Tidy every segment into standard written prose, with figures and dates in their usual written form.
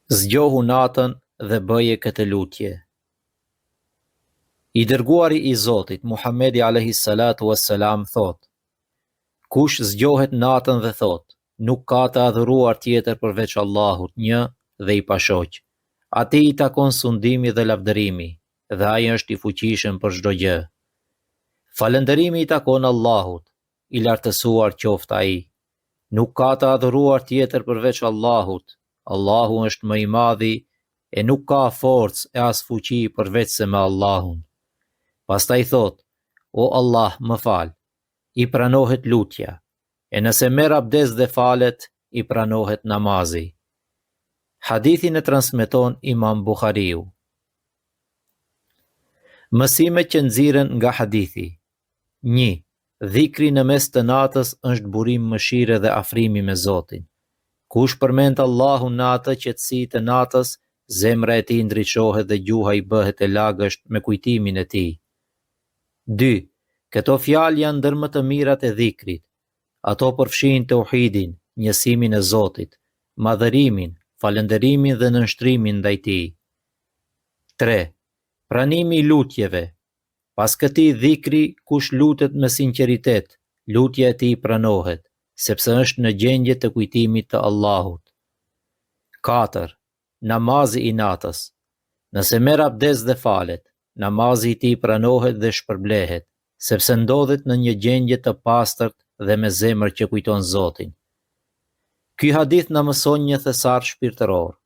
Zgjohu natën dhe bëje këtë lutje. I dërguari i Zotit, Muhamedi alayhi salatu wassalam thot: Kush zgjohet natën dhe thot, nuk ka të adhuruar tjetër përveç Allahut, një dhe i pashoq, atij i takon sundimi dhe lavdërimi, dhe ai është i fuqishëm për çdo gjë. Falënderimi i takon Allahut, i lartësuar qoftë ai. Nuk ka të adhuruar tjetër përveç Allahut. Allahu është më i madhi e nuk ka forcë e as fuqi përveç se me Allahun. Pastaj thot: O Allah, më fal. I pranohet lutja, e nëse merr abdes dhe falet, i pranohet namazi. Hadithin e transmeton Imam Buhariu. Mësimet që nxiren nga hadithi. 1. Dhikri në mes të natës është burim mëshire dhe afrimi me Zotin. Kush përmend Allahun në atë qetësi të natës, zemra e tij ndriçohet dhe gjuha i bëhet e lagësht me kujtimin e tij. 2. Këto fjalë janë ndër më të mirat e dhikrit. Ato përfshin tauhidin, njësimin e Zotit, madhërimin, falënderimin dhe nënshtrimin ndaj tij. 3. Pranimi i lutjeve. Pas këtij dhikri, kush lutet me sinqeritet, lutja e tij pranohet, sepse është në gjendje të kujtimit të Allahut. 4. Namazi i natës. Nëse merr abdes dhe falet, namazi i tij pranohet dhe shpërblehet, sepse ndodhet në një gjendje të pastërt dhe me zemër që kujton Zotin. Ky hadith na mëson një thesar shpirtëror.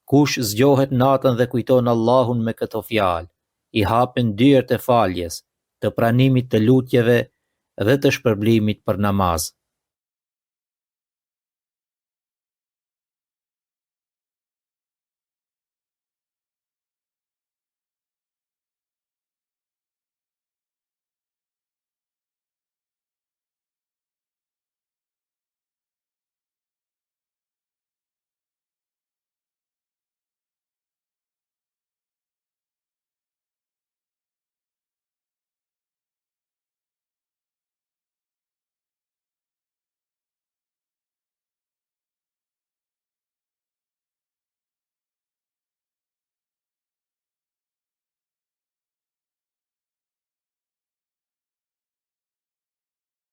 Kush zgjohet natën dhe kujton Allahun me këto fjalë, i hapen dyert e faljes, të pranimit të lutjeve dhe të shpërblimit për namaz.